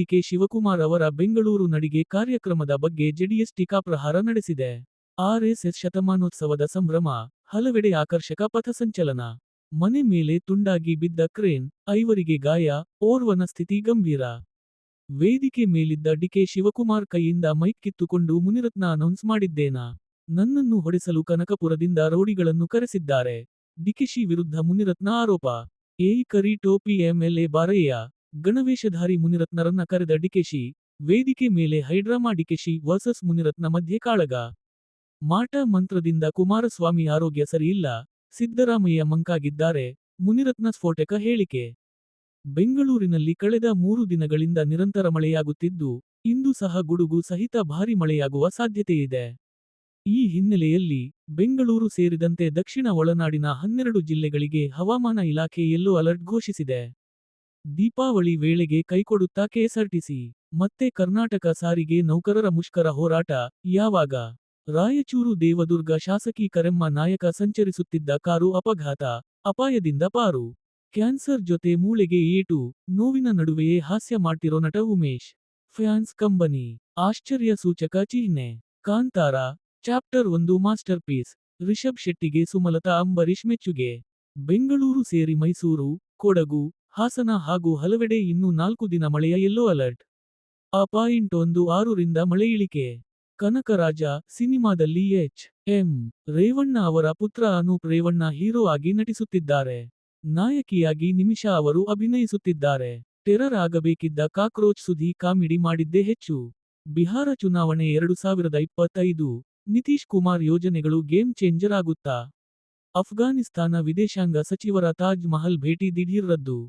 DK Shivakumar ಅವರ ಬೆಂಗಳೂರು ನಡಿಗೆ ಕಾರ್ಯಕ್ರಮದ ಬಗ್ಗೆ ಜೆಡಿಎಸ್ ಟೀಕಾಪ್ರಹಾರ ನಡೆಸಿದೆ. ಆರ್ಎಸ್ಎಸ್ ಶತಮಾನೋತ್ಸವದ ಸಂಭ್ರಮ, ಹಲವೆಡೆ ಆಕರ್ಷಕ ಪಥಸಂಚಲನ. ಮನೆ ಮೇಲೆ ತುಂಡಾಗಿ ಬಿದ್ದ ಕ್ರೇನ್, ಐವರಿಗೆ ಗಾಯ, ಓರ್ವನ ಸ್ಥಿತಿ ಗಂಭೀರ. ವೇದಿಕೆ ಮೇಲಿದ್ದ ಡಿಕೆ ಶಿವಕುಮಾರ್ ಕೈಯಿಂದ ಮೈಕ್ ಕಿತ್ತುಕೊಂಡು ಮುನಿರತ್ನ ಅನೌನ್ಸ್ ಮಾಡಿದ್ದೇನಾ? ನನ್ನನ್ನು ಹೊಡೆಸಲು ಕನಕಪುರದಿಂದ ರೌಡಿಗಳನ್ನು ಕರೆಸಿದ್ದಾರೆ. ಡಿಕೆಶಿ ವಿರುದ್ಧ ಮುನಿರತ್ನ ಆರೋಪ. ಏಯ್ ಕರಿ ಟೋಪಿ ಎಂಎಲ್ಎ ಬಾರಯ್ಯ. ಗಣವೇಷಧಾರಿ ಮುನಿರತ್ನರನ್ನ ಕರೆದ ಡಿಕೆಶಿ, ವೇದಿಕೆ ಮೇಲೆ ಹೈಡ್ರಾಮಾ ಡಿಕೆಶಿ ವರ್ಸಸ್ ಮುನಿರತ್ನ ಮಧ್ಯೆ ಕಾಳಗ. ಮಾಟ ಮಂತ್ರದಿಂದ ಕುಮಾರಸ್ವಾಮಿ ಆರೋಗ್ಯ ಸರಿಯಿಲ್ಲ, ಸಿದ್ದರಾಮಯ್ಯ ಮಂಕಾಗಿದ್ದಾರೆ, ಮುನಿರತ್ನ ಸ್ಫೋಟಕ ಹೇಳಿಕೆ. ಬೆಂಗಳೂರಿನಲ್ಲಿ ಕಳೆದ 3 ದಿನಗಳಿಂದ ನಿರಂತರ ಮಳೆಯಾಗುತ್ತಿದ್ದು, ಇಂದು ಸಹ ಗುಡುಗು ಸಹಿತ ಭಾರೀ ಮಳೆಯಾಗುವ ಸಾಧ್ಯತೆಯಿದೆ. ಈ ಹಿನ್ನೆಲೆಯಲ್ಲಿ, ಬೆಂಗಳೂರು ಸೇರಿದಂತೆ ದಕ್ಷಿಣ ಒಳನಾಡಿನ 12 ಜಿಲ್ಲೆಗಳಿಗೆ ಹವಾಮಾನ ಇಲಾಖೆ ಯೆಲ್ಲೋ ಅಲರ್ಟ್ ಘೋಷಿಸಿದೆ. ದೀಪಾವಳಿ ವೇಳೆಗೆ ಕೈಕೊಡುತ್ತಾ ಕೆಎಸ್ಆರ್ಟಿಸಿ. ಮತ್ತೆ ಕರ್ನಾಟಕ ಸಾರಿಗೆ ನೌಕರರ ಮುಷ್ಕರ ಹೋರಾಟ, ಯಾವಾಗ? ರಾಯಚೂರು ದೇವದುರ್ಗ ಶಾಸಕಿ ಕರೆಮ್ಮ ನಾಯಕ ಸಂಚರಿಸುತ್ತಿದ್ದ ಕಾರು ಅಪಘಾತ, ಅಪಾಯದಿಂದ ಪಾರು. ಕ್ಯಾನ್ಸರ್ ಜೊತೆ ಮೂಳೆಗೆ ಏಟು, ನೋವಿನ ನಡುವೆಯೇ ಹಾಸ್ಯ ಮಾಡ್ತಿರೋ ನಟ ಉಮೇಶ್. ಫ್ಯಾನ್ಸ್ ಕಂಬನಿ, ಆಶ್ಚರ್ಯ ಸೂಚಕ ಚಿಹ್ನೆ. Kantara, chapter 1 masterpiece. Rishab ಶೆಟ್ಟಿಗೆ ಸುಮಲತಾ ಅಂಬರೀಶ್ ಮೆಚ್ಚುಗೆ. ಬೆಂಗಳೂರು ಸೇರಿ ಮೈಸೂರು, ಕೊಡಗು, ಹಾಸನ ಹಾಗೂ ಹಲವೆಡೆ ಇನ್ನೂ 4 ದಿನ ಮಳೆಯ ಯೆಲ್ಲೋ ಅಲರ್ಟ್. .16 ರಿಂದ ಮಳೆ ಇಳಿಕೆ. ಕನಕರಾಜ ಸಿನಿಮಾದಲ್ಲಿ ಎಚ್.ಎಂ. ರೇವಣ್ಣ ಅವರ ಪುತ್ರ ಅನೂಪ್ ರೇವಣ್ಣ ಹೀರೋ ಆಗಿ ನಟಿಸುತ್ತಿದ್ದಾರೆ. ನಾಯಕಿಯಾಗಿ ನಿಮಿಷಾ ಅವರು ಅಭಿನಯಿಸುತ್ತಿದ್ದಾರೆ. ಟೆರರ್ ಆಗಬೇಕಿದ್ದ ಕಾಕ್ರೋಚ್ ಸುದ್ದಿ ಕಾಮಿಡಿ ಮಾಡಿದ್ದೇ ಹೆಚ್ಚು. ಬಿಹಾರ ಚುನಾವಣೆ 2025. ನಿತೀಶ್ ಕುಮಾರ್ ಯೋಜನೆಗಳು ಗೇಮ್ ಚೇಂಜರ್ ಆಗುತ್ತಾ? ಅಫ್ಘಾನಿಸ್ತಾನ ವಿದೇಶಾಂಗ ಸಚಿವರ ತಾಜ್ ಮಹಲ್ ಭೇಟಿ ದಿಢೀರ್ ರದ್ದು.